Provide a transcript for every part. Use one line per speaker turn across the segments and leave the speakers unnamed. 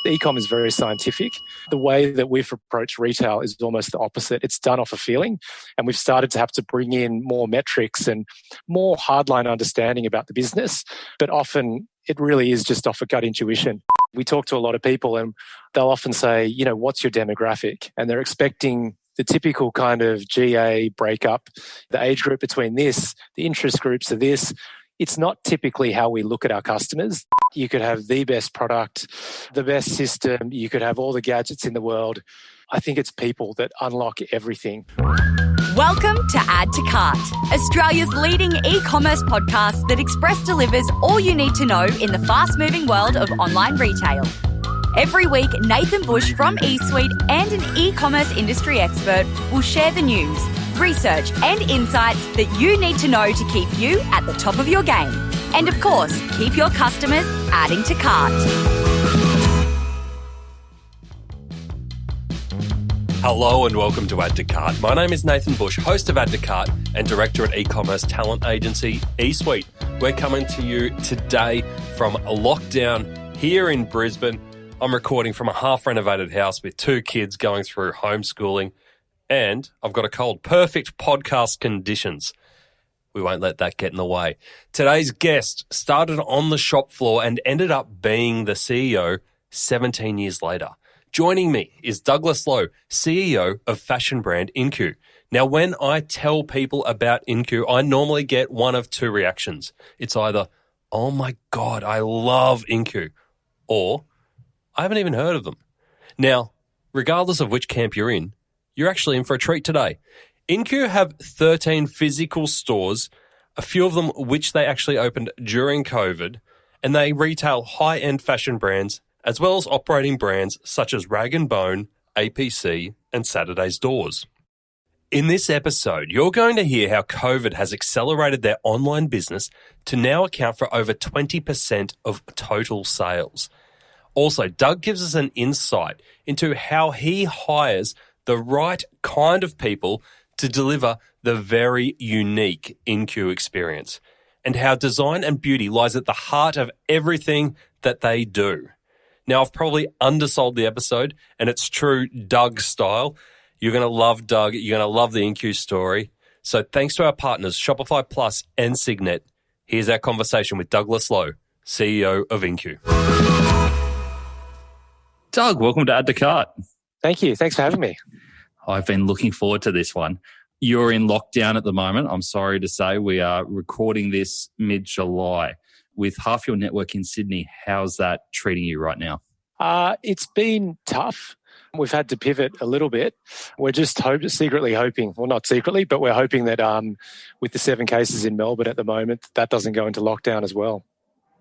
E-com is very scientific. The way that we've approached retail is almost the opposite. It's done off a feeling, and we've started to have to bring in more metrics and more hardline understanding about the business. But often it really is just off a gut intuition. We talk to a lot of people and they'll often say, what's your demographic? And they're expecting the typical kind of GA breakup, the age group between this, the interest groups of this. It's not typically how we look at our customers. You could have the best product, the best system, you could have all the gadgets in the world. I think it's people that unlock everything.
Welcome to Add to Cart, Australia's leading e-commerce podcast that express delivers all you need to know in the fast-moving world of online retail. Every week, Nathan Bush from eSuite and an e-commerce industry expert will share the news, research and insights that you need to know to keep you at the top of your game. And of course, keep your customers adding to cart.
Hello and welcome to Add to Cart. My name is Nathan Bush, host of Add to Cart and director at e-commerce talent agency eSuite. We're coming to you today from a lockdown here in Brisbane. I'm recording from a half-renovated house with two kids going through homeschooling, and I've got a cold. Perfect podcast conditions. We won't let that get in the way. Today's guest started on the shop floor and ended up being the CEO 17 years later. Joining me is Douglas Lowe, CEO of fashion brand Incu. Now, when I tell people about Incu, I normally get one of two reactions. It's either, oh my God, I love Incu, or I haven't even heard of them. Now, regardless of which camp you're actually in for a treat today. Incu have 13 physical stores, a few of them which they actually opened during COVID, and they retail high-end fashion brands as well as operating brands such as Rag & Bone, A.P.C, and Saturday's Doors. In this episode, you're going to hear how COVID has accelerated their online business to now account for over 20% of total sales. Also, Doug gives us an insight into how he hires the right kind of people to deliver the very unique Incu experience, and how design and beauty lies at the heart of everything that they do. Now, I've probably undersold the episode, and it's true Doug style. You're going to love Doug. You're going to love the Incu story. So thanks to our partners, Shopify Plus and Signet, here's our conversation with Douglas Lowe, CEO of Incu. Doug, welcome to Add to Cart.
Thank you. Thanks for having me.
I've been looking forward to this one. You're in lockdown at the moment. I'm sorry to say we are recording this mid-July. With half your network in Sydney, how's that treating you right now?
It's been tough. We've had to pivot a little bit. We're just secretly hoping, well, not secretly, but we're hoping that with the 7 cases in Melbourne at the moment, that doesn't go into lockdown as well.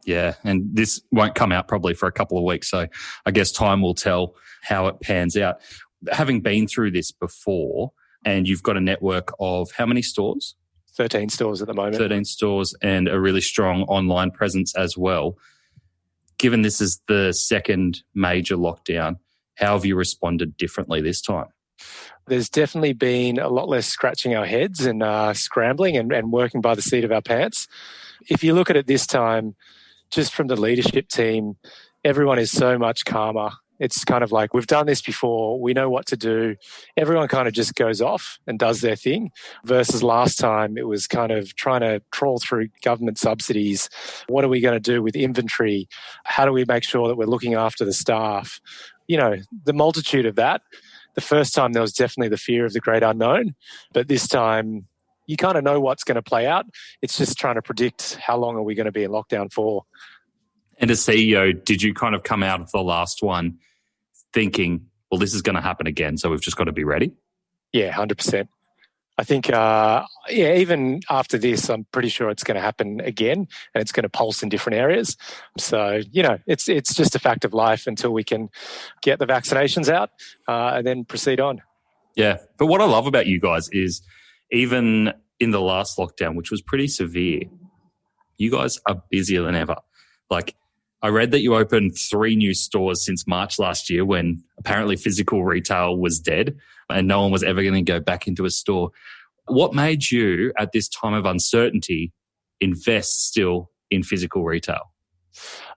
Yeah, and this won't come out probably for a couple of weeks. So I guess time will tell how it pans out. Having been through this before, and you've got a network of how many stores?
13 stores at the moment.
13 stores and a really strong online presence as well. Given this is the second major lockdown, how have you responded differently this time?
There's definitely been a lot less scratching our heads and scrambling and working by the seat of our pants. If you look at it this time, just from the leadership team, everyone is so much calmer. It's kind of like, we've done this before, we know what to do. Everyone kind of just goes off and does their thing, versus last time it was kind of trying to trawl through government subsidies. What are we going to do with inventory? How do we make sure that we're looking after the staff? The multitude of that. The first time there was definitely the fear of the great unknown, but this time you kind of know what's going to play out. It's just trying to predict how long are we going to be in lockdown for.
And as CEO, did you kind of come out of the last one thinking, well, this is going to happen again, so we've just got to be ready?
Yeah, 100%. I think, even after this, I'm pretty sure it's going to happen again, and it's going to pulse in different areas. So, it's just a fact of life until we can get the vaccinations out and then proceed on.
Yeah, but what I love about you guys is even in the last lockdown, which was pretty severe, you guys are busier than ever. Like, I read that you opened 3 new stores since March last year, when apparently physical retail was dead and no one was ever going to go back into a store. What made you, at this time of uncertainty, invest still in physical retail?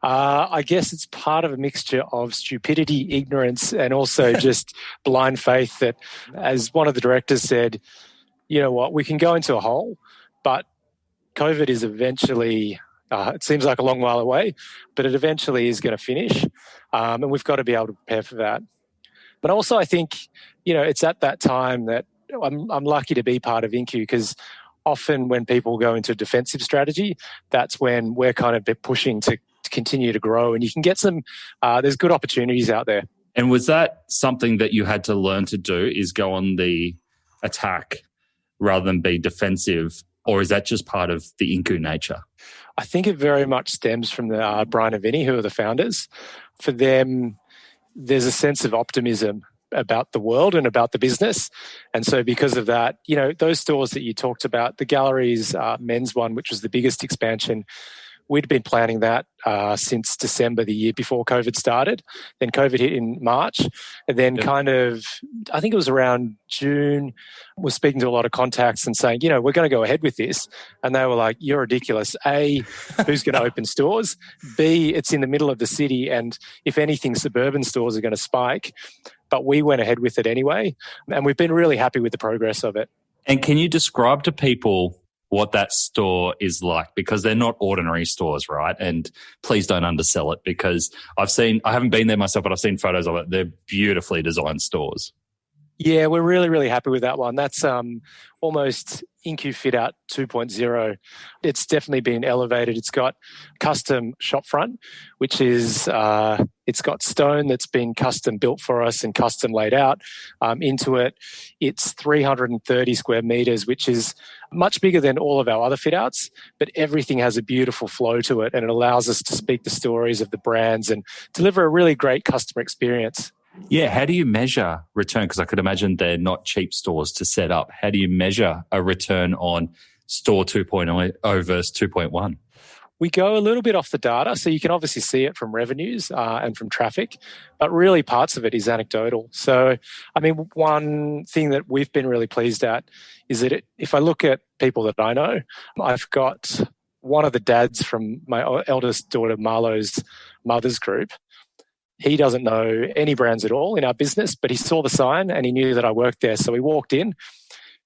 I guess it's part of a mixture of stupidity, ignorance, and also just blind faith that, as one of the directors said, you know what, we can go into a hole, but COVID is eventually, it seems like a long while away, but it eventually is going to finish. And we've got to be able to prepare for that. But also I think, it's at that time that I'm lucky to be part of Incu, because often when people go into defensive strategy, that's when we're kind of pushing to continue to grow, and you can get some, there's good opportunities out there.
And was that something that you had to learn to do, is go on the attack rather than be defensive, or is that just part of the Incu nature?
I think it very much stems from the Brian and Vinny, who are the founders. For them, there's a sense of optimism about the world and about the business. And so because of that, those stores that you talked about, the Galleries men's one, which was the biggest expansion, we'd been planning that since December the year before COVID started. Then COVID hit in March. And then I think it was around June, was speaking to a lot of contacts and saying, we're going to go ahead with this. And they were like, you're ridiculous. A, who's going to open stores? B, it's in the middle of the city. And if anything, suburban stores are going to spike. But we went ahead with it anyway. And we've been really happy with the progress of it.
And can you describe to people what that store is like? Because they're not ordinary stores, right? And please don't undersell it, because I haven't been there myself, but I've seen photos of it. They're beautifully designed stores.
Yeah, we're really, really happy with that one. That's almost Incu Fit Out 2.0. It's definitely been elevated. It's got custom shop front, which is, it's got stone that's been custom built for us and custom laid out into it. It's 330 square meters, which is much bigger than all of our other fit outs, but everything has a beautiful flow to it, and it allows us to speak the stories of the brands and deliver a really great customer experience.
Yeah, how do you measure return? Because I could imagine they're not cheap stores to set up. How do you measure a return on store 2.0 versus 2.1?
We go a little bit off the data, so you can obviously see it from revenues and from traffic, but really parts of it is anecdotal. So, one thing that we've been really pleased at is that if I look at people that I know, I've got one of the dads from my eldest daughter Marlo's mother's group. He doesn't know any brands at all in our business, but he saw the sign and he knew that I worked there. So he walked in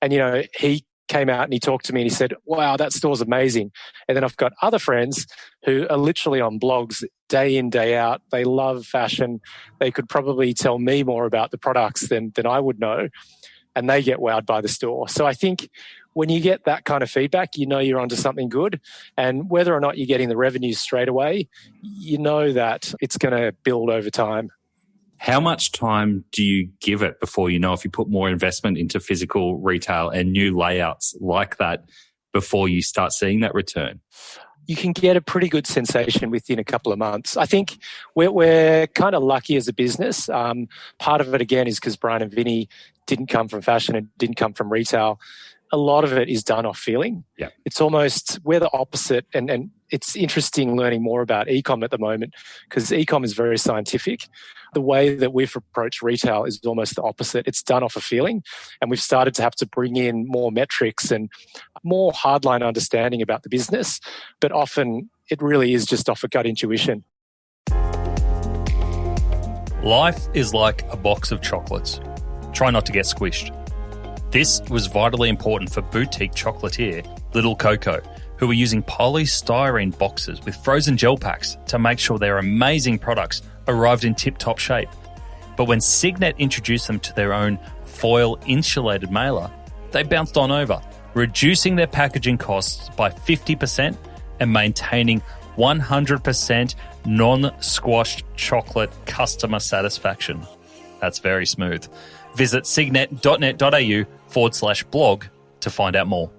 and, he came out and he talked to me and he said, wow, that store's amazing. And then I've got other friends who are literally on blogs day in, day out. They love fashion. They could probably tell me more about the products than I would know. And they get wowed by the store. So I think when you get that kind of feedback, you're onto something good. And whether or not you're getting the revenues straight away, you know that it's going to build over time.
How much time do you give it before you know if you put more investment into physical retail and new layouts like that before you start seeing that return?
You can get a pretty good sensation within a couple of months. I think we're kind of lucky as a business. Part of it, again, is because Brian and Vinny didn't come from fashion and didn't come from retail. A lot of it is done off feeling.
Yeah.
It's almost, we're the opposite. And it's interesting learning more about e-com at the moment, because e-com is very scientific. The way that we've approached retail is almost the opposite. It's done off a feeling. And we've started to have to bring in more metrics and more hardline understanding about the business. But often it really is just off a gut intuition.
Life is like a box of chocolates. Try not to get squished. This was vitally important for boutique chocolatier Little Coco, who were using polystyrene boxes with frozen gel packs to make sure their amazing products arrived in tip-top shape. But when Signet introduced them to their own foil-insulated mailer, they bounced on over, reducing their packaging costs by 50% and maintaining 100% non-squashed chocolate customer satisfaction. That's very smooth. Visit signet.net.au/blog to find out more.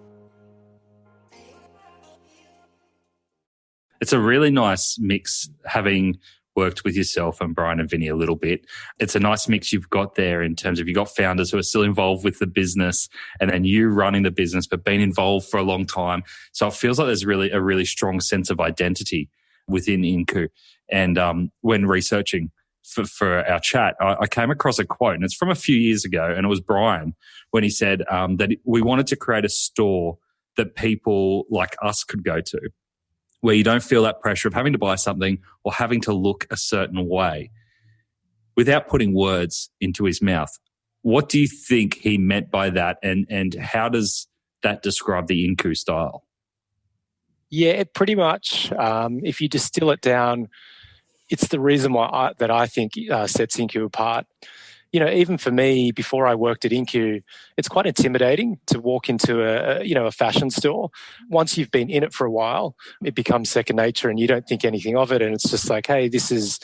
It's a really nice mix, having worked with yourself and Brian and Vinny a little bit. It's a nice mix you've got there in terms of you've got founders who are still involved with the business and then you running the business but been involved for a long time. So it feels like there's really a really strong sense of identity within Incu. And when researching for our chat, I came across a quote, and it's from a few years ago, and it was Brian when he said that we wanted to create a store that people like us could go to. where you don't feel that pressure of having to buy something or having to look a certain way. Without putting words into his mouth, what do you think he meant by that, and how does that describe the Incu style?
Yeah, it pretty much, if you distill it down, it's the reason why I think sets Incu apart. Even for me, before I worked at Incu, it's quite intimidating to walk into a fashion store. Once you've been in it for a while, it becomes second nature and you don't think anything of it. And it's just like, hey, this is,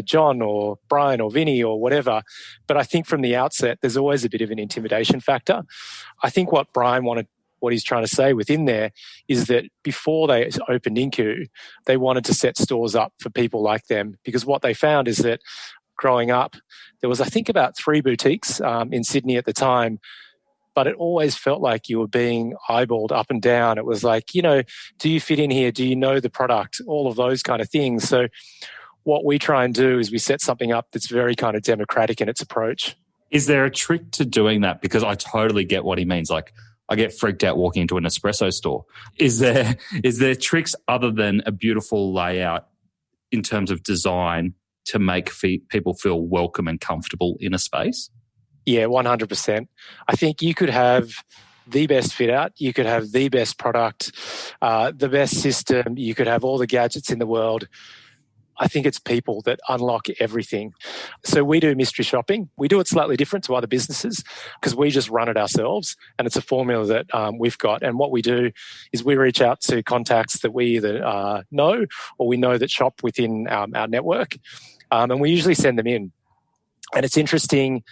John or Brian or Vinny or whatever. But I think from the outset, there's always a bit of an intimidation factor. I think what he's trying to say within there is that before they opened Incu, they wanted to set stores up for people like them, because what they found is that growing up, there was, I think, about 3 boutiques in Sydney at the time, but it always felt like you were being eyeballed up and down. It was like, do you fit in here? Do you know the product? All of those kind of things. So what we try and do is we set something up that's very kind of democratic in its approach.
Is there a trick to doing that? Because I totally get what he means. Like, I get freaked out walking into an espresso store. Is there tricks other than a beautiful layout in terms of design to make people feel welcome and comfortable in a space?
Yeah, 100%. I think you could have the best fit out, you could have the best product, the best system, you could have all the gadgets in the world. I think it's people that unlock everything. So we do mystery shopping. We do it slightly different to other businesses because we just run it ourselves, and it's a formula that we've got. And what we do is we reach out to contacts that we either know or we know that shop within our network, and we usually send them in. And it's interesting,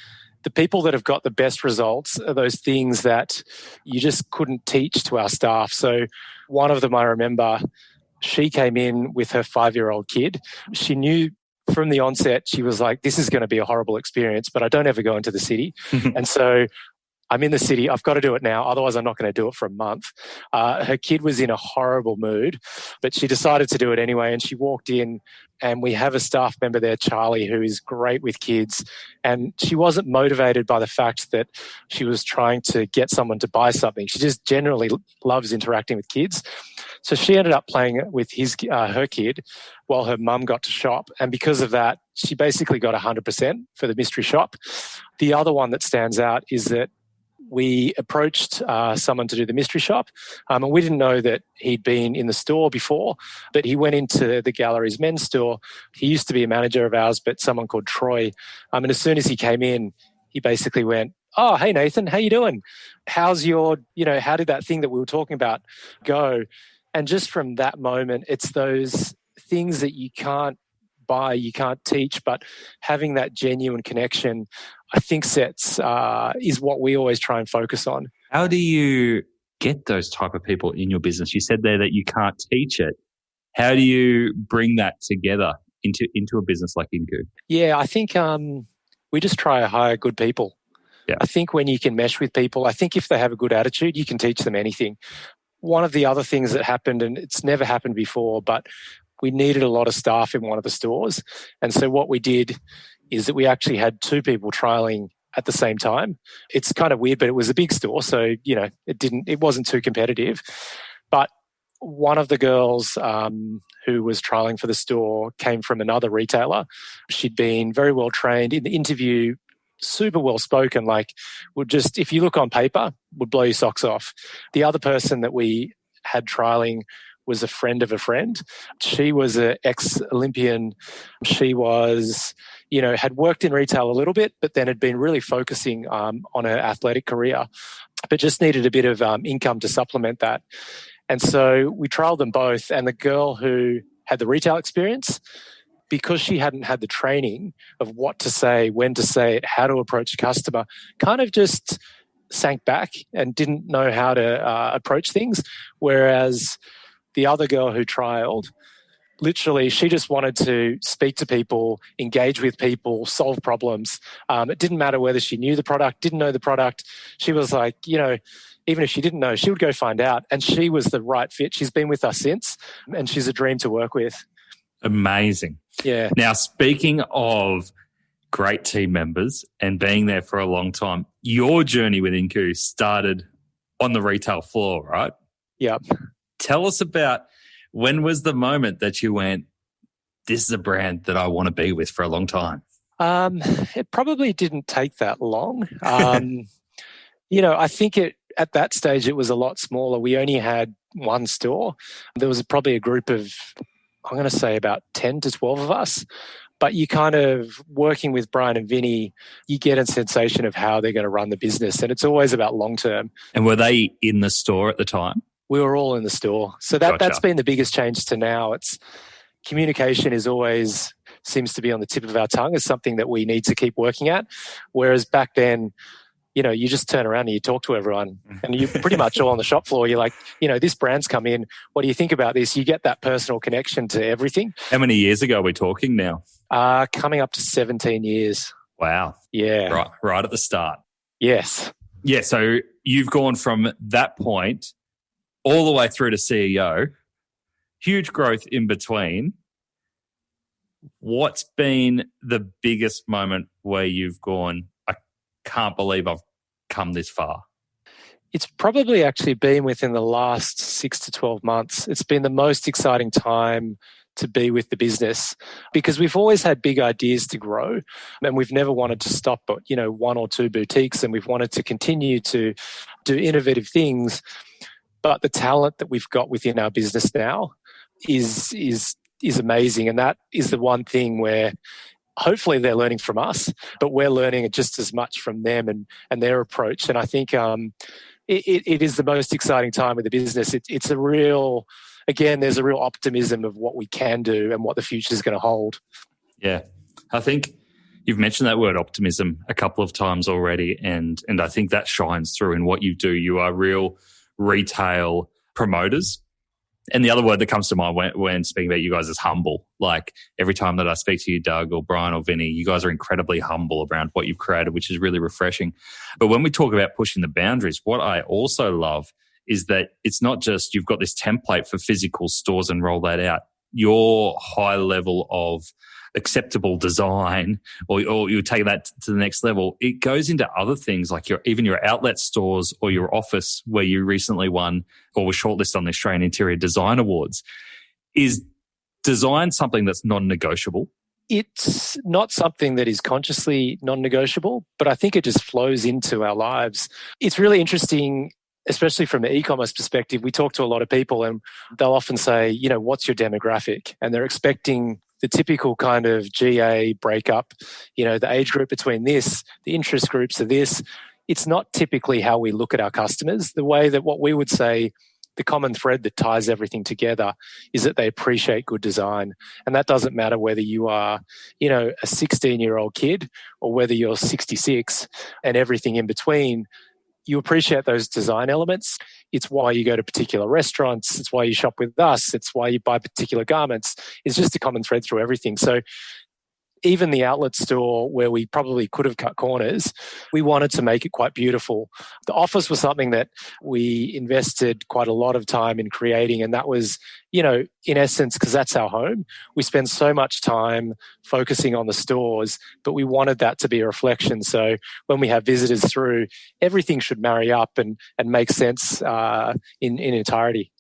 the people that have got the best results are those things that you just couldn't teach to our staff. So one of them I remember, she came in with her 5-year-old kid. She knew from the onset, she was like, this is going to be a horrible experience, but I don't ever go into the city. And so I'm in the city. I've got to do it now. Otherwise, I'm not going to do it for a month. Her kid was in a horrible mood, but she decided to do it anyway. And she walked in, and we have a staff member there, Charlie, who is great with kids. And she wasn't motivated by the fact that she was trying to get someone to buy something. She just generally loves interacting with kids. So she ended up playing with her kid while her mum got to shop. And because of that, she basically got 100% for the mystery shop. The other one that stands out is that we approached someone to do the mystery shop, and we didn't know that he'd been in the store before, but he went into the Galleries men's store. He used to be a manager of ours, but someone called Troy. And as soon as he came in, he basically went, "Oh, hey, Nathan, how you doing? How's your, how did that thing that we were talking about go?" And just from that moment, it's those things that you can't buy, you can't teach, but having that genuine connection, I think is what we always try and focus on.
How do you get those type of people in your business? You said there that you can't teach it. How do you bring that together into a business like Incu?
Yeah, I think we just try to hire good people. Yeah. I think when you can mesh with people, I think if they have a good attitude, you can teach them anything. One of the other things that happened, and it's never happened before, but we needed a lot of staff in one of the stores. And so what we did is that we actually had 2 people trialing at the same time. It's kind of weird, but it was a big store, so it wasn't too competitive. But one of the girls who was trialing for the store came from another retailer. She'd been very well trained in the interview, super well spoken, if you look on paper, would blow your socks off. The other person that we had trialing was a friend of a friend. She was an ex-Olympian. She was, had worked in retail a little bit, but then had been really focusing on her athletic career, but just needed a bit of income to supplement that. And so we trialed them both. And the girl who had the retail experience, because she hadn't had the training of what to say, when to say it, how to approach a customer, kind of just sank back and didn't know how to approach things. Whereas the other girl who trialed, literally, she just wanted to speak to people, engage with people, solve problems. It didn't matter whether she knew the product, didn't know the product. She was like, even if she didn't know, she would go find out. And she was the right fit. She's been with us since, and she's a dream to work with.
Amazing.
Yeah.
Now, speaking of great team members and being there for a long time, your journey with Incu started on the retail floor, right?
Yeah.
Tell us about When was the moment that you went, this is a brand that I want to be with for a long time?
It probably didn't take that long. I think at that stage it was a lot smaller. We only had one store. There was probably a group of, I'm going to say about 10 to 12 of us. But you kind of, working with Brian and Vinny, you get a sensation of how they're going to run the business. And it's always about long term.
And were they in the store at the time?
We were all in the store. So that's been the biggest change to now. It's communication is always seems to be on the tip of our tongue. It's something that we need to keep working at. Whereas back then, you just turn around and you talk to everyone and you're pretty much all on the shop floor. You're like, this brand's come in. What do you think about this? You get that personal connection to everything.
How many years ago are we talking now?
Coming up to 17 years.
Wow.
Yeah.
Right at the start.
Yes.
Yeah. So you've gone from that point all the way through to CEO, huge growth in between. What's been the biggest moment where you've gone, I can't believe I've come this far?
It's probably actually been within the last 6 to 12 months. It's been the most exciting time to be with the business because we've always had big ideas to grow and we've never wanted to stop at, one or two boutiques, and we've wanted to continue to do innovative things. But the talent that we've got within our business now is amazing. And that is the one thing where hopefully they're learning from us, but we're learning just as much from them and their approach. And I think it is the most exciting time with the business. It's a real, again, there's a real optimism of what we can do and what the future is going to hold.
Yeah. I think you've mentioned that word optimism a couple of times already. And I think that shines through in what you do. You are real retail promoters. And the other word that comes to mind when speaking about you guys is humble. Like every time that I speak to you, Doug or Brian or Vinny, you guys are incredibly humble around what you've created, which is really refreshing. But when we talk about pushing the boundaries, what I also love is that it's not just you've got this template for physical stores and roll that out. Your high level of acceptable design, or you take that to the next level, it goes into other things like even your outlet stores or your office, where you recently won or were shortlisted on the Australian Interior Design Awards. Is design something that's non-negotiable?
It's not something that is consciously non-negotiable, but I think it just flows into our lives. It's really interesting, especially from the e-commerce perspective. We talk to a lot of people and they'll often say, what's your demographic? And they're expecting the typical kind of GA breakup, the age group between this, the interest groups are this. It's not typically how we look at our customers. The way that what we would say, the common thread that ties everything together is that they appreciate good design. And that doesn't matter whether you are, a 16-year-old kid or whether you're 66 and everything in between. You appreciate those design elements. It's why you go to particular restaurants. It's why you shop with us. It's why you buy particular garments. It's just a common thread through everything. So even the outlet store where we probably could have cut corners, we wanted to make it quite beautiful. The office was something that we invested quite a lot of time in creating. And that was, in essence, because that's our home. We spend so much time focusing on the stores, but we wanted that to be a reflection. So when we have visitors through, everything should marry up and make sense in entirety.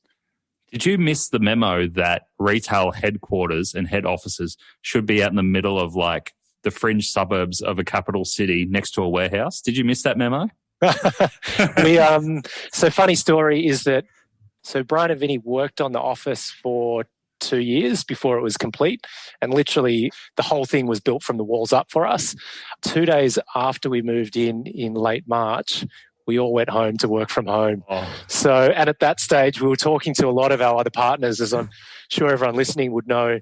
Did you miss the memo that retail headquarters and head offices should be out in the middle of like the fringe suburbs of a capital city next to a warehouse? Did you miss that memo?
So funny story is that, so Brian and Vinny worked on the office for 2 years before it was complete. And literally the whole thing was built from the walls up for us. 2 days after we moved in late March, we all went home to work from home.
Oh.
So, and at that stage, we were talking to a lot of our other partners, as I'm sure everyone listening would know,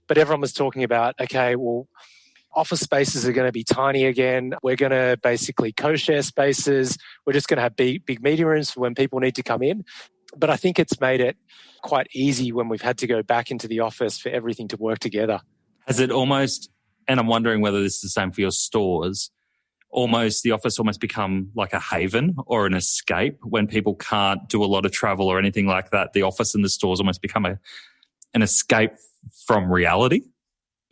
but everyone was talking about, okay, well, office spaces are going to be tiny again. We're going to basically co-share spaces. We're just going to have big meeting rooms for when people need to come in. But I think it's made it quite easy when we've had to go back into the office for everything to work together.
Has it almost, and I'm wondering whether this is the same for your stores, the office almost become like a haven or an escape when people can't do a lot of travel or anything like that? The office and the stores almost become an escape from reality?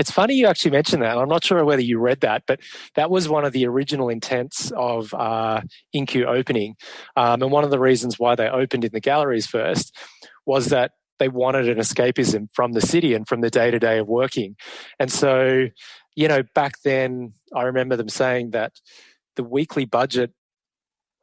It's funny you actually mentioned that. I'm not sure whether you read that, but that was one of the original intents of Incu opening. And one of the reasons why they opened in the galleries first was that they wanted an escapism from the city and from the day-to-day of working. And so, back then, I remember them saying that the weekly budget,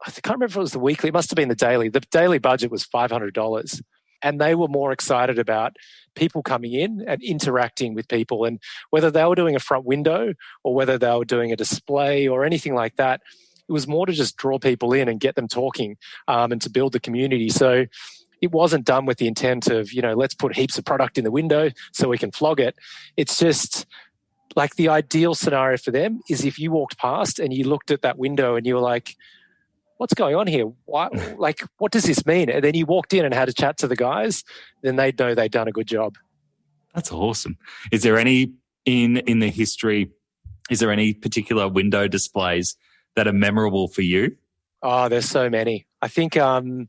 I can't remember if it was the weekly, it must have been the daily. The daily budget was $500. And they were more excited about people coming in and interacting with people. And whether they were doing a front window or whether they were doing a display or anything like that, it was more to just draw people in and get them talking and to build the community. So it wasn't done with the intent of, let's put heaps of product in the window so we can flog it. It's just like the ideal scenario for them is if you walked past and you looked at that window and you were like, what's going on here? Why, what does this mean? And then you walked in and had a chat to the guys, then they'd know they'd done a good job.
That's awesome. Is there any, in the history, is there any particular window displays that are memorable for you?
Oh, there's so many. I think I'm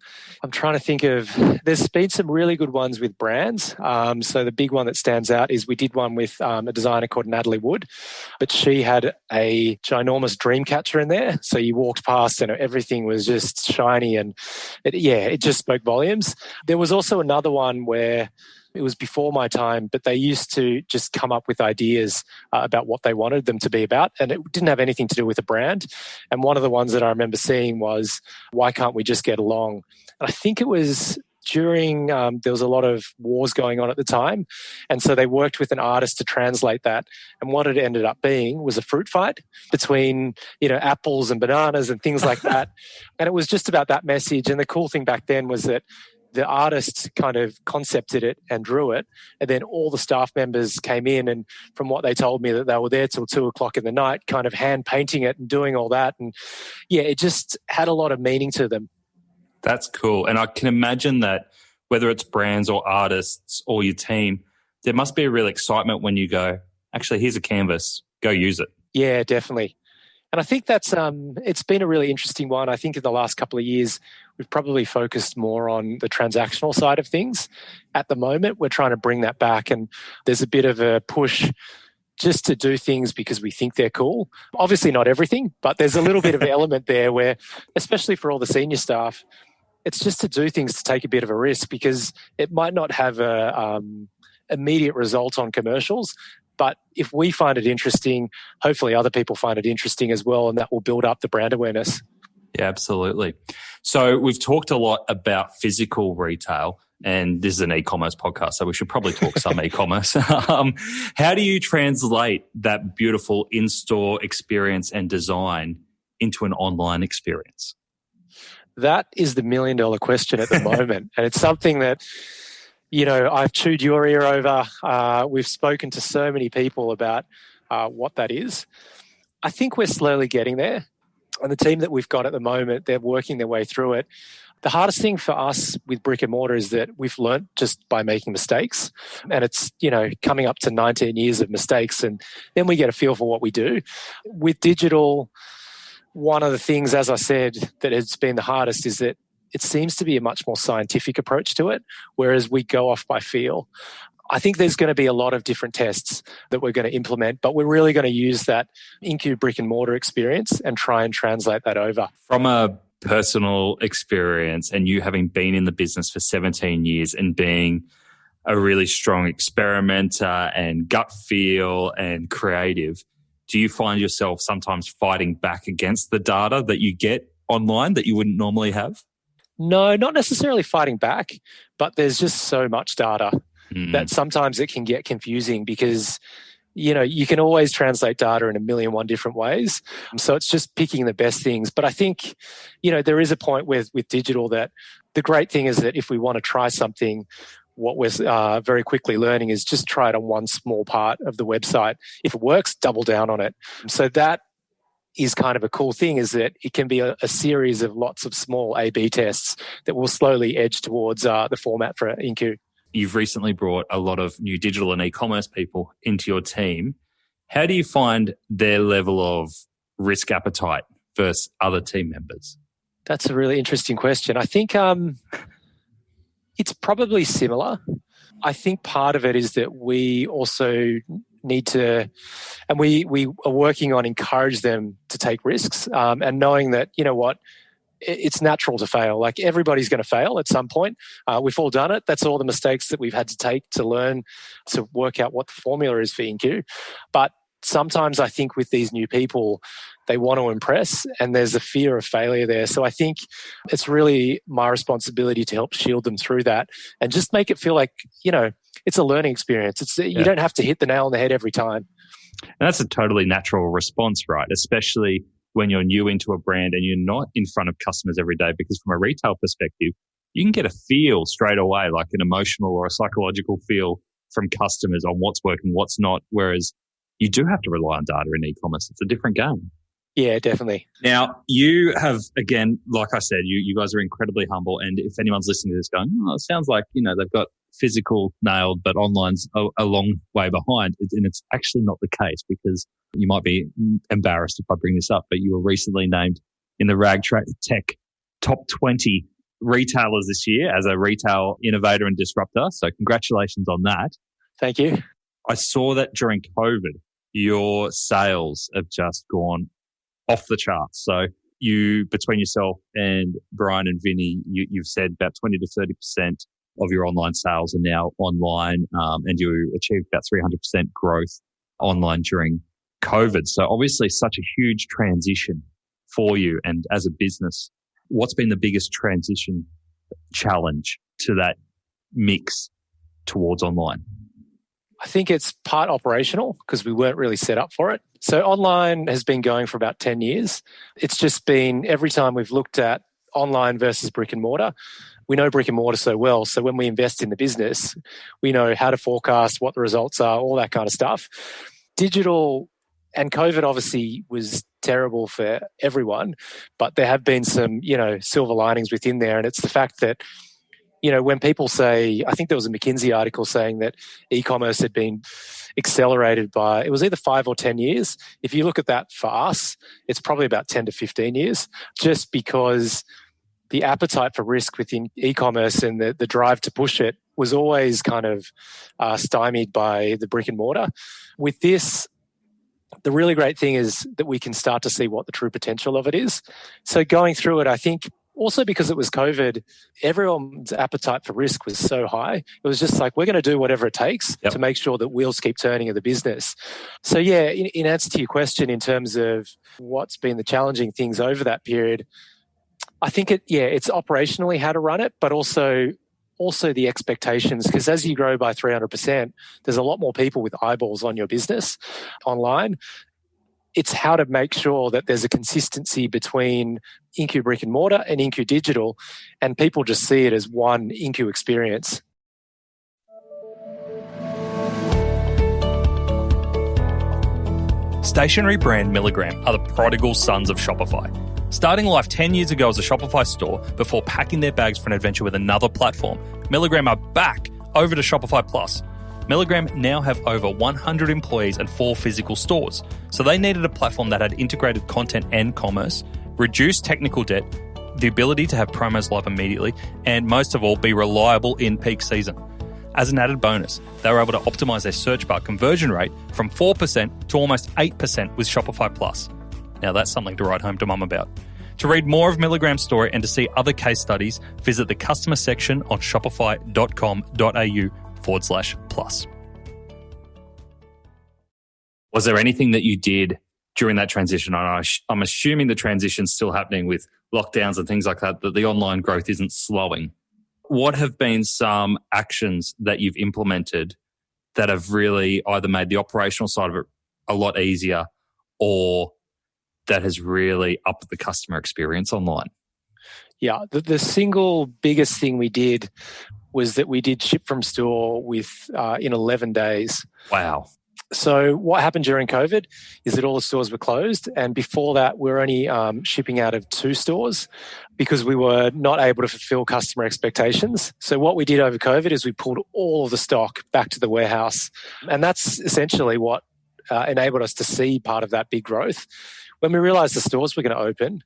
trying to think of, there's been some really good ones with brands. So the big one that stands out is we did one with a designer called Natalie Wood, but she had a ginormous dream catcher in there. So you walked past and everything was just shiny and it just spoke volumes. There was also another one where it was before my time, but they used to just come up with ideas about what they wanted them to be about, and it didn't have anything to do with a brand. And one of the ones that I remember seeing was, why can't we just get along? And I think it was during, there was a lot of wars going on at the time, and so they worked with an artist to translate that. And what it ended up being was a fruit fight between, apples and bananas and things like that. And it was just about that message. And the cool thing back then was that the artist kind of concepted it and drew it, and then all the staff members came in, and from what they told me that they were there till 2:00 in the night kind of hand painting it and doing all that. And it just had a lot of meaning to them.
That's cool. And I can imagine that whether it's brands or artists or your team, there must be a real excitement when you go, actually, here's a canvas, go use it.
Yeah, definitely. And I think that's it's been a really interesting one. I think in the last couple of years, we've probably focused more on the transactional side of things. At the moment, we're trying to bring that back, and there's a bit of a push just to do things because we think they're cool. Obviously not everything, but there's a little bit of an element there where, especially for all the senior staff, it's just to do things to take a bit of a risk because it might not have a immediate result on commercials. But if we find it interesting, hopefully other people find it interesting as well, and that will build up the brand awareness.
Yeah, absolutely. So we've talked a lot about physical retail, and this is an e-commerce podcast, so we should probably talk some e-commerce. How do you translate that beautiful in-store experience and design into an online experience?
That is the $1 million question at the moment. And it's something that, I've chewed your ear over. We've spoken to so many people about what that is. I think we're slowly getting there. And the team that we've got at the moment, they're working their way through it. The hardest thing for us with brick and mortar is that we've learnt just by making mistakes. And it's, coming up to 19 years of mistakes. And then we get a feel for what we do. With digital, one of the things, as I said, that has been the hardest is that it seems to be a much more scientific approach to it, whereas we go off by feel. I think there's going to be a lot of different tests that we're going to implement, but we're really going to use that Incu brick and mortar experience and try and translate that over.
From a personal experience and you having been in the business for 17 years and being a really strong experimenter and gut feel and creative, do you find yourself sometimes fighting back against the data that you get online that you wouldn't normally have?
No, not necessarily fighting back, but there's just so much data that sometimes it can get confusing because, you can always translate data in a million one different ways. So it's just picking the best things. But I think, there is a point with digital that the great thing is that if we want to try something, what we're very quickly learning is just try it on one small part of the website. If it works, double down on it. So that is kind of a cool thing, is that it can be a series of lots of small A/B tests that will slowly edge towards the format for Incu.
You've recently brought a lot of new digital and e-commerce people into your team. How do you find their level of risk appetite versus other team members?
That's a really interesting question. I think it's probably similar. I think part of it is that we also need to, and we are working on encourage them to take risks and knowing that, it's natural to fail. Like everybody's going to fail at some point. We've all done it. That's all the mistakes that we've had to take to learn to work out what the formula is for Incu. But sometimes I think with these new people, they want to impress and there's a fear of failure there. So I think it's really my responsibility to help shield them through that and just make it feel like, it's a learning experience. You don't have to hit the nail on the head every time.
And that's a totally natural response, right? Especially when you're new into a brand and you're not in front of customers every day, because from a retail perspective, you can get a feel straight away, like an emotional or a psychological feel from customers on what's working, what's not. Whereas you do have to rely on data in e-commerce. It's a different game.
Yeah, definitely.
Now, you have, again, like I said, you guys are incredibly humble. And if anyone's listening to this going, it sounds like, they've got physical nailed, but online's a long way behind. And it's actually not the case, because you might be embarrassed if I bring this up, but you were recently named in the RagTech top 20 retailers this year as a retail innovator and disruptor. So congratulations on that.
Thank you.
I saw that during COVID, your sales have just gone off the charts. So you, between yourself and Brian and Vinny, you've said about 20 to 30% of your online sales are now online, and you achieved about 300% growth online during COVID. So obviously such a huge transition for you and as a business. What's been the biggest transition challenge to that mix towards online?
I think it's part operational because we weren't really set up for it. So online has been going for about 10 years. It's just been every time we've looked at online versus brick and mortar, we know brick and mortar so well. So when we invest in the business, we know how to forecast, what the results are, all that kind of stuff. Digital and COVID obviously was terrible for everyone, but there have been some, silver linings within there. And it's the fact that, when people say, I think there was a McKinsey article saying that e-commerce had been accelerated by, it was either 5 or 10 years. If you look at that for us, it's probably about 10 to 15 years, just because the appetite for risk within e-commerce and the drive to push it was always kind of stymied by the brick and mortar. With this, the really great thing is that we can start to see what the true potential of it is. So going through it, I think also because it was COVID, everyone's appetite for risk was so high. It was just like, we're going to do whatever it takes to make sure that wheels keep turning in the business. So yeah, in answer to your question in terms of what's been the challenging things over that period, I think it's operationally how to run it, but also the expectations, because as you grow by 300%, there's a lot more people with eyeballs on your business online. It's how to make sure that there's a consistency between Incu brick and mortar and Incu digital, and people just see it as one Incu experience.
Stationery brand Milligram are the prodigal sons of Shopify. Starting life 10 years ago as a Shopify store before packing their bags for an adventure with another platform, Milligram are back over to Shopify Plus. Milligram now have over 100 employees and 4 physical stores, so they needed a platform that had integrated content and commerce, reduced technical debt, the ability to have promos live immediately, and most of all, be reliable in peak season. As an added bonus, they were able to optimize their search bar conversion rate from 4% to almost 8% with Shopify Plus. Now that's something to write home to mum about. To read more of Milligram's story and to see other case studies, visit the customer section on shopify.com.au/plus. Was there anything that you did during that transition? I'm assuming the transition's still happening with lockdowns and things like that, that the online growth isn't slowing. What have been some actions that you've implemented that have really either made the operational side of it a lot easier or that has really upped the customer experience online?
Yeah, the single biggest thing we did was that we did ship from store in 11 days.
Wow.
So what happened during COVID is that all the stores were closed, and before that we were only shipping out of 2 stores because we were not able to fulfill customer expectations. So what we did over COVID is we pulled all of the stock back to the warehouse, and that's essentially what enabled us to see part of that big growth. When we realized the stores were going to open,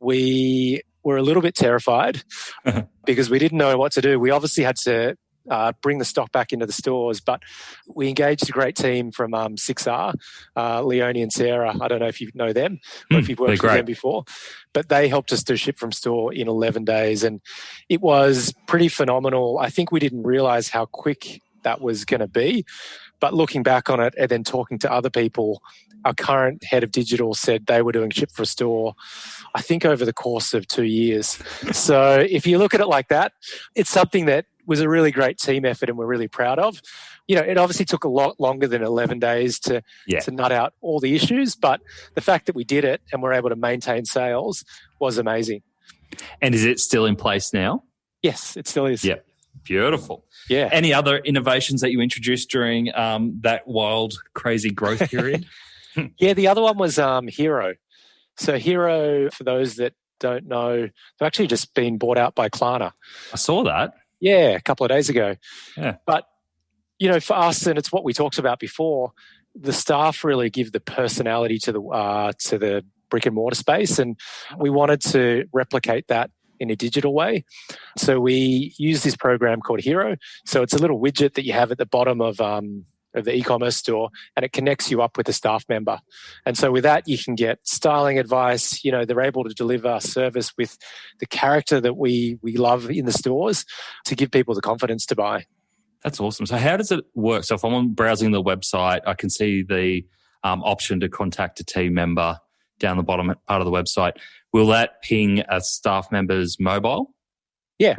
we were a little bit terrified because we didn't know what to do. We obviously had to bring the stock back into the stores. But we engaged a great team from 6R, Leonie and Sarah. I don't know if you know them or if you've worked with them before, but they helped us do ship from store in 11 days. And it was pretty phenomenal. I think we didn't realize how quick that was going to be. But looking back on it and then talking to other people, our current head of digital said they were doing ship for store, I think over the course of 2 years. So if you look at it like that, it's something that was a really great team effort and we're really proud of. It obviously took a lot longer than 11 days to nut out all the issues, but the fact that we did it and were able to maintain sales was amazing.
And is it still in place now?
Yes, it still is.
Yep. Beautiful.
Yeah.
Any other innovations that you introduced during that wild, crazy growth period?
Yeah, the other one was Hero. So Hero, for those that don't know, they've actually just been bought out by Klarna.
I saw that.
Yeah, a couple of days ago.
Yeah.
But, for us, and it's what we talked about before, the staff really give the personality to the brick and mortar space, and we wanted to replicate that in a digital way. So we use this program called Hero. So it's a little widget that you have at the bottom of the e-commerce store, and it connects you up with a staff member. And so with that, you can get styling advice. They're able to deliver service with the character that we love in the stores to give people the confidence to buy.
That's awesome. So how does it work? So if I'm browsing the website, I can see the option to contact a team member down the bottom part of the website. Will that ping a staff member's mobile?
Yeah.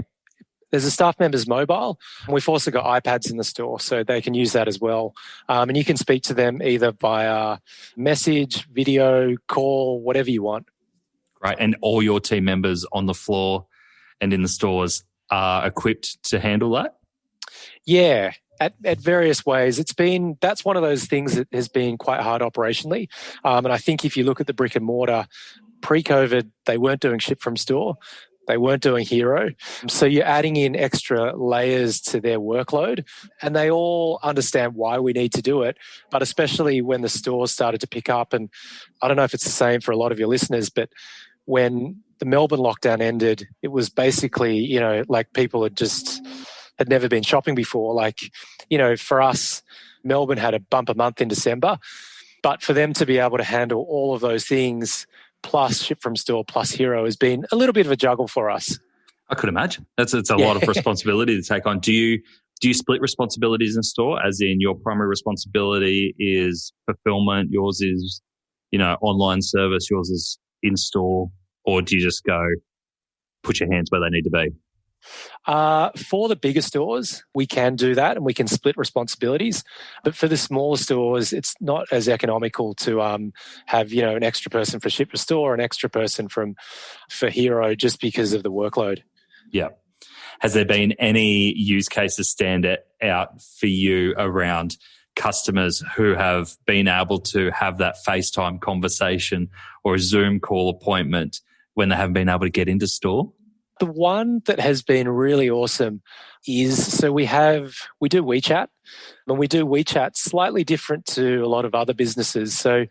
There's a staff member's mobile. We've also got iPads in the store, so they can use that as well. And you can speak to them either via message, video, call, whatever you want.
Right. And all your team members on the floor and in the stores are equipped to handle that?
Yeah, at various ways. That's one of those things that has been quite hard operationally. And I think if you look at the brick and mortar, pre-COVID, they weren't doing ship from store. They weren't doing Hero. So you're adding in extra layers to their workload, and they all understand why we need to do it. But especially when the stores started to pick up, and I don't know if it's the same for a lot of your listeners, but when the Melbourne lockdown ended, it was basically, like people had never been shopping before. Like, for us, Melbourne had a bumper month in December, but for them to be able to handle all of those things plus ship from store plus Hero has been a little bit of a juggle for us.
I could imagine. It's a lot of responsibility to take on. Do you split responsibilities in store, as in your primary responsibility is fulfillment, yours is, online service, yours is in store, or do you just go put your hands where they need to be?
For the bigger stores, we can do that and we can split responsibilities. But for the smaller stores, it's not as economical to have an extra person for ship to store, an extra person for Hero, just because of the workload.
Yeah. Has there been any use cases stand out for you around customers who have been able to have that FaceTime conversation or a Zoom call appointment when they haven't been able to get into store?
The one that has been really awesome is, so we do Wechat, and we do Wechat slightly different to a lot of other businesses. So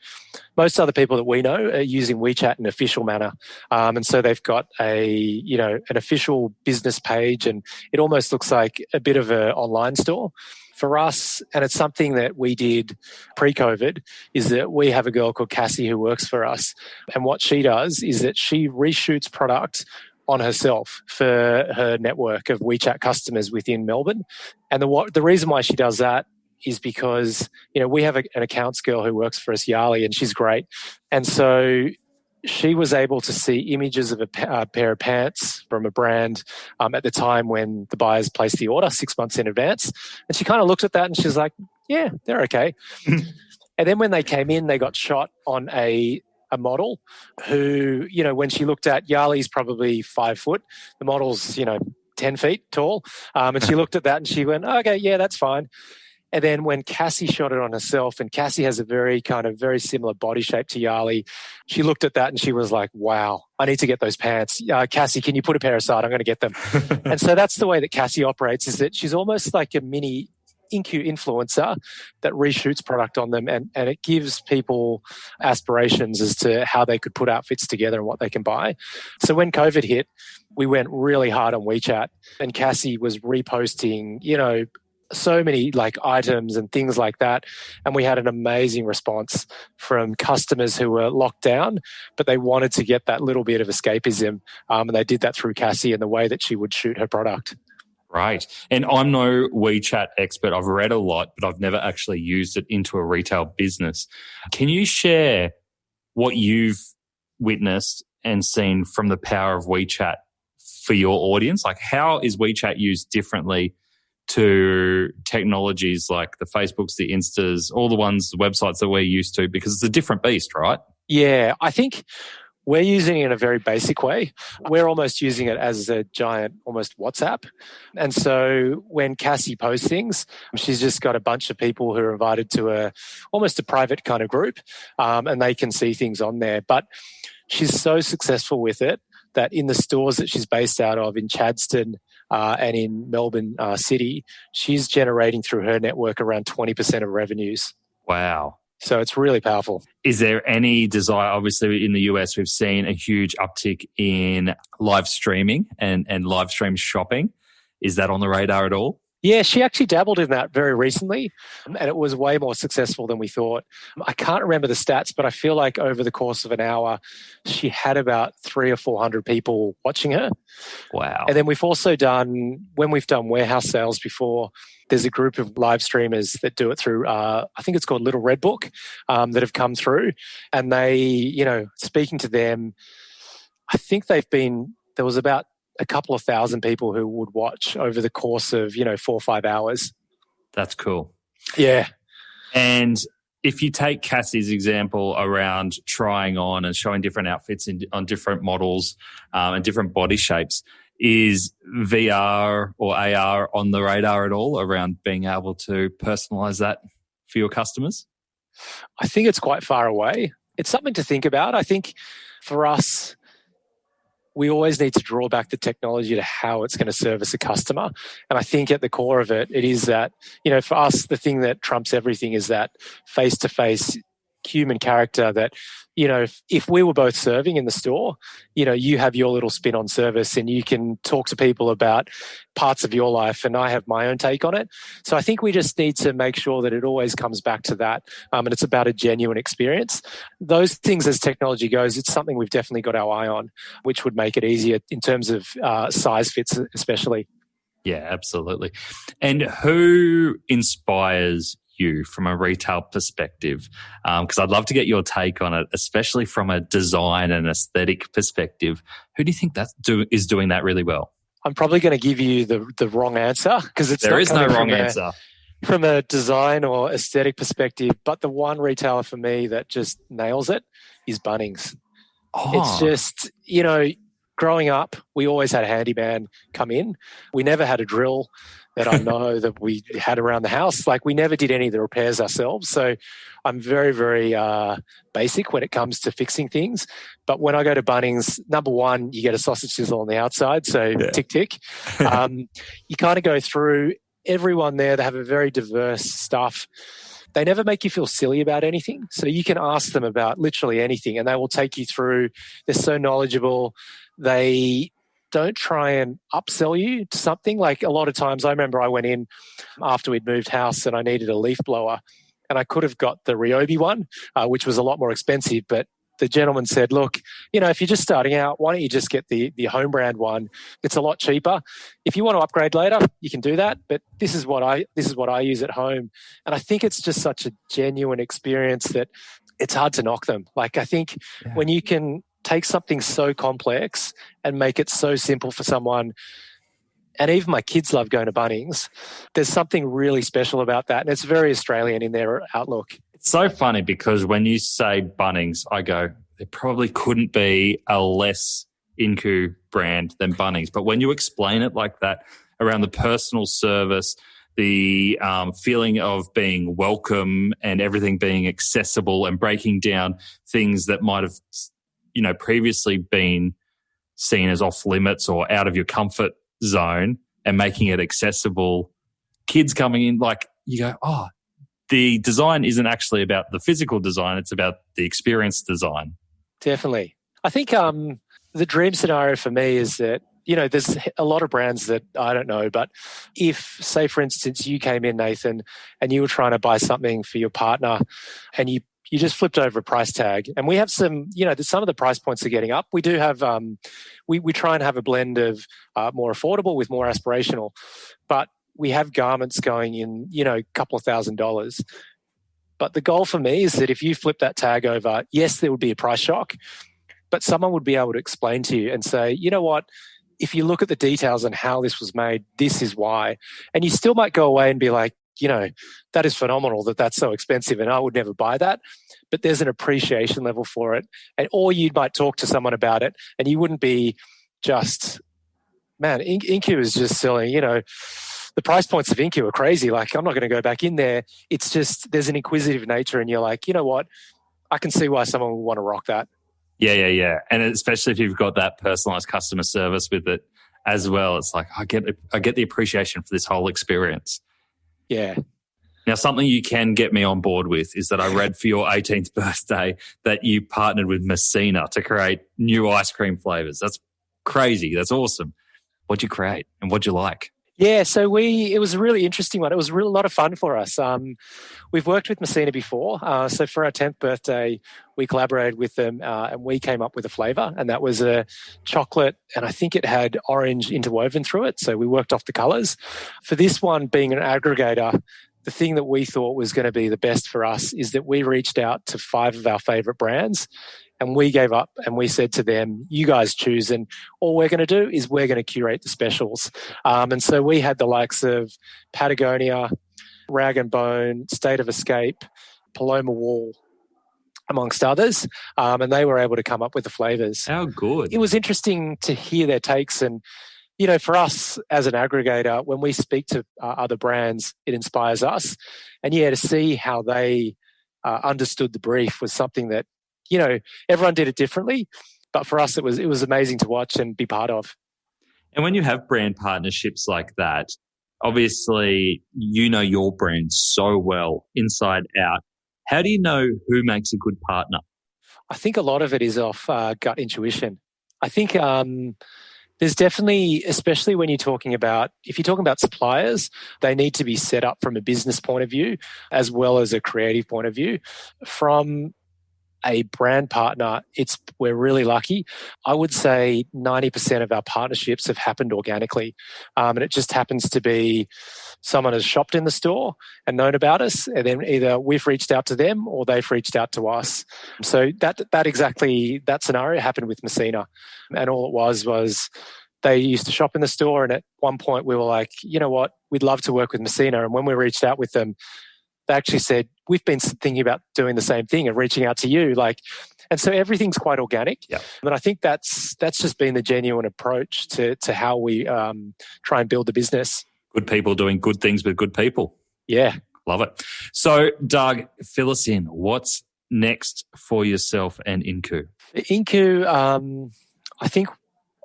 most other people that we know are using Wechat in an official manner. And so they've got an official business page, and it almost looks like a bit of an online store. For us, and it's something that we did pre-COVID, is that we have a girl called Cassie who works for us. And what she does is that she reshoots product on herself for her network of Wechat customers within Melbourne. And the reason why she does that is because, we have an accounts girl who works for us, Yali, and she's great. And so she was able to see images of a pair of pants from a brand at the time when the buyers placed the order 6 months in advance. And she kind of looked at that and she's like, yeah, they're okay. And then when they came in, they got shot on a model who, when she looked at, Yali's probably 5 foot, the model's, 10 feet tall. And she looked at that and she went, okay, yeah, that's fine. And then when Cassie shot it on herself, and Cassie has a very similar body shape to Yali, she looked at that and she was like, wow, I need to get those pants. Cassie, can you put a pair aside? I'm going to get them. And so that's the way that Cassie operates, is that she's almost like a mini Incu influencer that reshoots product on them, and it gives people aspirations as to how they could put outfits together and what they can buy. So when COVID hit, we went really hard on WeChat, and Cassie was reposting, so many like items and things like that. And we had an amazing response from customers who were locked down, but they wanted to get that little bit of escapism. And they did that through Cassie and the way that she would shoot her product.
Right. And I'm no WeChat expert. I've read a lot, but I've never actually used it into a retail business. Can you share what you've witnessed and seen from the power of WeChat for your audience? Like, how is WeChat used differently to technologies like the Facebooks, the Instas, all the websites that we're used to? Because it's a different beast, right?
Yeah, I think we're using it in a very basic way. We're almost using it as a giant, almost WhatsApp. And so when Cassie posts things, she's just got a bunch of people who are invited to almost a private kind of group, and they can see things on there. But she's so successful with it that in the stores that she's based out of in Chadstone and in Melbourne City, she's generating through her network around 20% of revenues.
Wow.
So it's really powerful.
Is there any desire? Obviously, in the US, we've seen a huge uptick in live streaming and live stream shopping. Is that on the radar at all?
Yeah, she actually dabbled in that very recently, and it was way more successful than we thought. I can't remember the stats, but I feel like over the course of an hour, she had about 300 or 400 people watching her.
Wow.
And then we've also done, when we've done warehouse sales before, there's a group of live streamers that do it through, I think it's called Little Red Book, that have come through. And they, speaking to them, I think there was about a couple of thousand people who would watch over the course of, 4 or 5 hours.
That's cool.
Yeah.
And if you take Cassie's example around trying on and showing different outfits on different models and different body shapes, is VR or AR on the radar at all around being able to personalize that for your customers?
I think it's quite far away. It's something to think about. I think for us, we always need to draw back the technology to how it's going to service a customer. And I think at the core of it is that, for us, the thing that trumps everything is that face-to-face human character that, if we were both serving in the store, you have your little spin on service and you can talk to people about parts of your life and I have my own take on it. So I think we just need to make sure that it always comes back to that, and it's about a genuine experience. Those things, as technology goes, it's something we've definitely got our eye on, which would make it easier in terms of size fits especially.
Yeah, absolutely. And who inspires you from a retail perspective? Because I'd love to get your take on it, especially from a design and aesthetic perspective. Who do you think is doing that really well?
I'm probably going to give you the wrong answer because there is no wrong answer from a design or aesthetic perspective. But the one retailer for me that just nails it is Bunnings. Oh. It's just, growing up, we always had a handyman come in. We never had a drill that I know that we had around the house. Like, we never did any of the repairs ourselves. So I'm very, very basic when it comes to fixing things. But when I go to Bunnings, number one, you get a sausage sizzle on the outside. So tick, tick. You kind of go through everyone there. They have a very diverse stuff. They never make you feel silly about anything. So you can ask them about literally anything and they will take you through. They're so knowledgeable. They don't try and upsell you to something. Like, a lot of times, I remember I went in after we'd moved house and I needed a leaf blower, and I could have got the Ryobi one, which was a lot more expensive. But the gentleman said, look, if you're just starting out, why don't you just get the home brand one? It's a lot cheaper. If you want to upgrade later, you can do that. But this is what I use at home. And I think it's just such a genuine experience that it's hard to knock them. Like, I think when you can take something so complex and make it so simple for someone, and even my kids love going to Bunnings, there's something really special about that. And it's very Australian in their outlook.
It's so funny because when you say Bunnings, I go, there probably couldn't be a less Incu brand than Bunnings. But when you explain it like that, around the personal service, the feeling of being welcome and everything being accessible and breaking down things that might have previously been seen as off limits or out of your comfort zone and making it accessible. Kids coming in, like, you go, oh, the design isn't actually about the physical design. It's about the experience design.
Definitely. I think the dream scenario for me is that, there's a lot of brands that I don't know, but if, say, for instance, you came in, Nathan, and you were trying to buy something for your partner and you just flipped over a price tag, and we have some, some of the price points are getting up. We do have, we try and have a blend of more affordable with more aspirational, but we have garments going in, a couple of $1,000s. But the goal for me is that if you flip that tag over, yes, there would be a price shock, but someone would be able to explain to you and say, you know what, if you look at the details on how this was made, this is why. And you still might go away and be like, that is phenomenal that that's so expensive and I would never buy that. But there's an appreciation level for it. Or you might talk to someone about it and you wouldn't be just, man, Incu is just selling, the price points of Incu are crazy. Like, I'm not going to go back in there. It's just, there's an inquisitive nature and you're like, you know what? I can see why someone would want to rock that.
Yeah. And especially if you've got that personalized customer service with it as well. It's like, I get the appreciation for this whole experience.
Yeah.
Now, something you can get me on board with is that I read for your 18th birthday that you partnered with Messina to create new ice cream flavors. That's crazy. That's awesome. What'd you create and what'd you like?
Yeah, so it was a really interesting one. It was a lot of fun for us. We've worked with Messina before. So for our 10th birthday, we collaborated with them and we came up with a flavor, and that was a chocolate, and I think it had orange interwoven through it. So we worked off the colors. For this one, being an aggregator, the thing that we thought was going to be the best for us is that we reached out to 5 of our favorite brands and we gave up and we said to them, you guys choose, and all we're going to do is we're going to curate the specials. And so we had the likes of Patagonia, Rag and Bone, State of Escape, Paloma Wall, amongst others, and they were able to come up with the flavors.
How good.
It was interesting to hear their takes, and for us as an aggregator, when we speak to other brands, it inspires us. And to see how they understood the brief was something that, everyone did it differently. But for us, it was amazing to watch and be part of.
And when you have brand partnerships like that, obviously, your brand so well inside out. How do you know who makes a good partner?
I think a lot of it is off gut intuition. I think there's definitely, especially when if you're talking about suppliers, they need to be set up from a business point of view as well as a creative point of view. From a brand partner, we're really lucky. I would say 90% of our partnerships have happened organically. And it just happens to be someone has shopped in the store and known about us, and then either we've reached out to them or they've reached out to us. So that scenario happened with Messina. And all it was they used to shop in the store, and at one point we were like, you know what, we'd love to work with Messina. And when we reached out with them, they actually said, we've been thinking about doing the same thing and reaching out to you. And so everything's quite organic.
Yeah.
But I think that's just been the genuine approach to how we try and build the business.
Good people doing good things with good people.
Yeah.
Love it. So, Doug, fill us in. What's next for yourself and Incu?
Incu, I think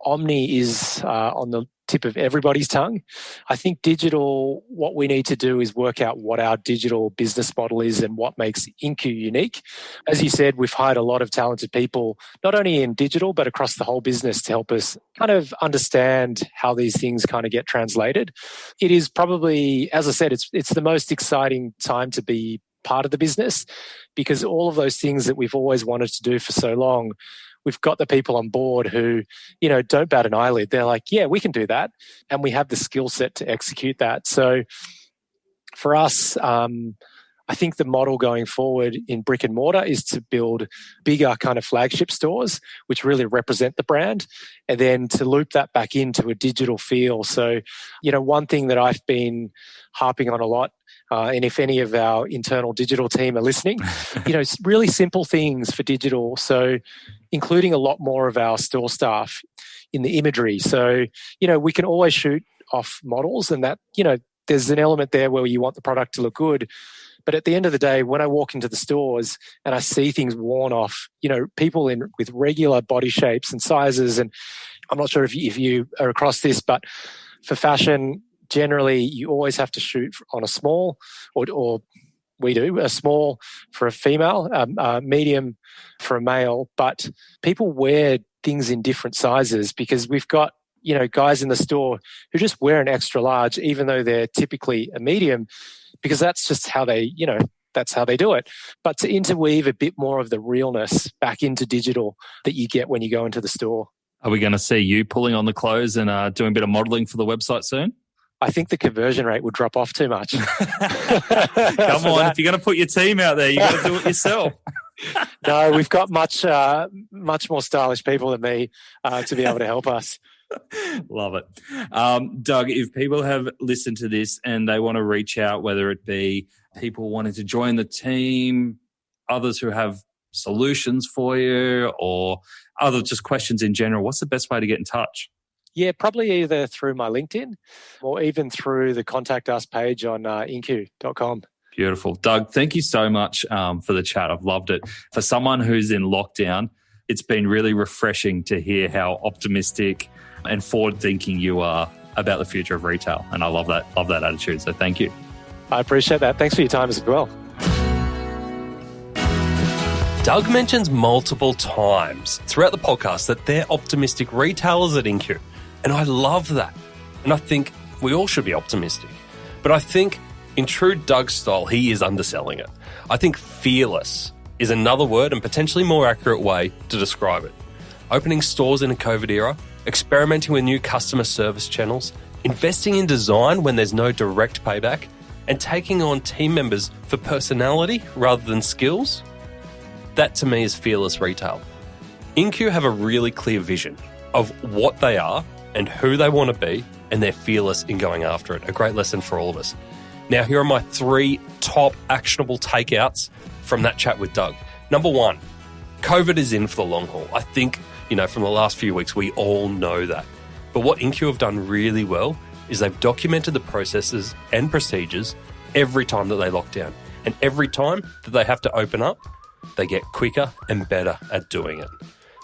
Omni is on the tip of everybody's tongue. I think digital, what we need to do is work out what our digital business model is and what makes Incu unique. As you said, we've hired a lot of talented people, not only in digital, but across the whole business to help us kind of understand how these things kind of get translated. It is probably, as I said, it's the most exciting time to be part of the business, because all of those things that we've always wanted to do for so long, we've got the people on board who, don't bat an eyelid. They're like, yeah, we can do that. And we have the skill set to execute that. So for us, I think the model going forward in brick and mortar is to build bigger kind of flagship stores, which really represent the brand, and then to loop that back into a digital feel. So, one thing that I've been harping on a lot, and if any of our internal digital team are listening, really simple things for digital. So including a lot more of our store staff in the imagery. So, we can always shoot off models, and that, there's an element there where you want the product to look good. But at the end of the day, when I walk into the stores and I see things worn off, people with regular body shapes and sizes, and I'm not sure if you are across this, but for fashion, generally you always have to shoot on a small, or we do, a small for a female, medium for a male, but people wear things in different sizes because we've got, guys in the store who just wear an extra large, even though they're typically a medium, because that's just how they, that's how they do it. But to interweave a bit more of the realness back into digital that you get when you go into the store.
Are we going to see you pulling on the clothes and doing a bit of modelling for the website soon?
I think the conversion rate would drop off too much.
Come on, if you're going to put your team out there, you got to do it yourself.
No, we've got much more stylish people than me to be able to help us.
Love it. Doug, if people have listened to this and they want to reach out, whether it be people wanting to join the team, others who have solutions for you, or other just questions in general, what's the best way to get in touch?
Yeah, probably either through my LinkedIn or even through the Contact Us page on Incu.com.
Beautiful. Doug, thank you so much for the chat. I've loved it. For someone who's in lockdown, it's been really refreshing to hear how optimistic and forward-thinking you are about the future of retail. And I love that attitude. So thank you.
I appreciate that. Thanks for your time as well.
Doug mentions multiple times throughout the podcast that they're optimistic retailers at Incu. And I love that. And I think we all should be optimistic. But I think in true Doug style, he is underselling it. I think fearless is another word and potentially more accurate way to describe it. Opening stores in a COVID era, experimenting with new customer service channels, investing in design when there's no direct payback, and taking on team members for personality rather than skills. That to me is fearless retail. Incu have a really clear vision of what they are and who they want to be, and they're fearless in going after it. A great lesson for all of us. Now, here are my 3 top actionable takeouts from that chat with Doug. Number 1, COVID is in for the long haul. I think, from the last few weeks, we all know that. But what Incu have done really well is they've documented the processes and procedures every time that they lock down. And every time that they have to open up, they get quicker and better at doing it.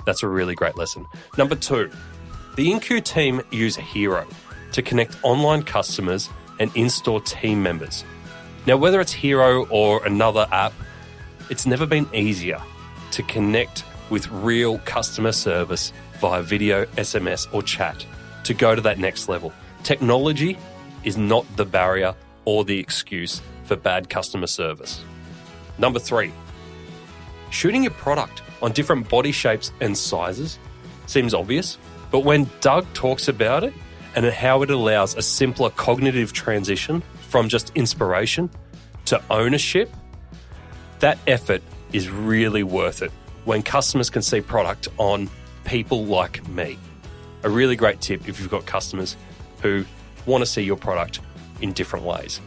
That's a really great lesson. Number 2, the Incu team use Hero to connect online customers and in-store team members. Now, whether it's Hero or another app, it's never been easier to connect with real customer service via video, SMS, or chat to go to that next level. Technology is not the barrier or the excuse for bad customer service. Number 3, shooting your product on different body shapes and sizes seems obvious, but when Doug talks about it and how it allows a simpler cognitive transition from just inspiration to ownership, that effort is really worth it when customers can see product on people like me. A really great tip if you've got customers who want to see your product in different ways.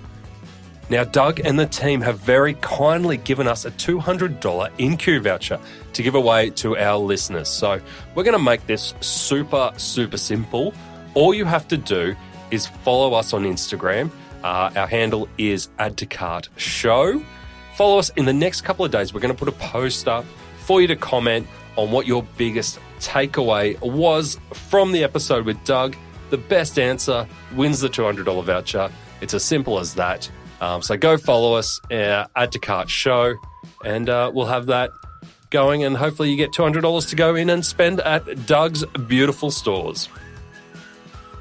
Now, Doug and the team have very kindly given us a $200 Incu voucher to give away to our listeners. So we're going to make this super, super simple. All you have to do is follow us on Instagram. Our handle is Add to Cart Show. Follow us in the next couple of days. We're going to put a post up for you to comment on what your biggest takeaway was from the episode with Doug. The best answer wins the $200 voucher. It's as simple as that. So go follow us, Add to Cart Show, and we'll have that going, and hopefully you get $200 to go in and spend at Doug's beautiful stores.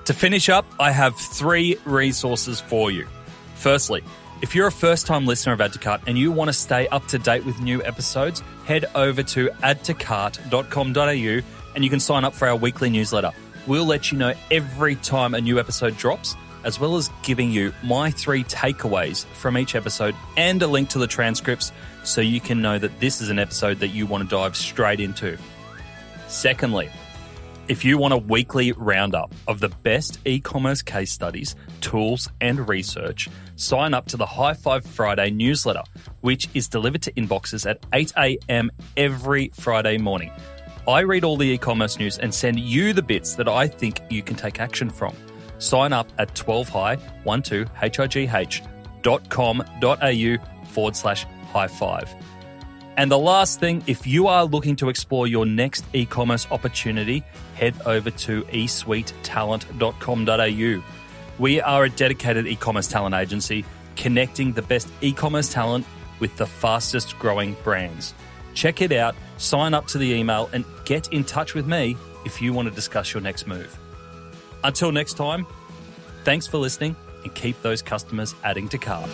To finish up, I have 3 resources for you. Firstly, if you're a first-time listener of Add to Cart and you want to stay up to date with new episodes, head over to addtocart.com.au and you can sign up for our weekly newsletter. We'll let you know every time a new episode drops, as well as giving you my 3 takeaways from each episode and a link to the transcripts so you can know that this is an episode that you want to dive straight into. Secondly, if you want a weekly roundup of the best e-commerce case studies, tools, and research, sign up to the High Five Friday newsletter, which is delivered to inboxes at 8 a.m. every Friday morning. I read all the e-commerce news and send you the bits that I think you can take action from. Sign up at 12high.com.au/high five. And the last thing, if you are looking to explore your next e-commerce opportunity, head over to esuitetalent.com.au.
We are a dedicated e-commerce talent agency connecting the best e-commerce talent with the fastest growing brands. Check it out, sign up to the email, and get in touch with me if you want to discuss your next move. Until next time, thanks for listening and keep those customers adding to cart.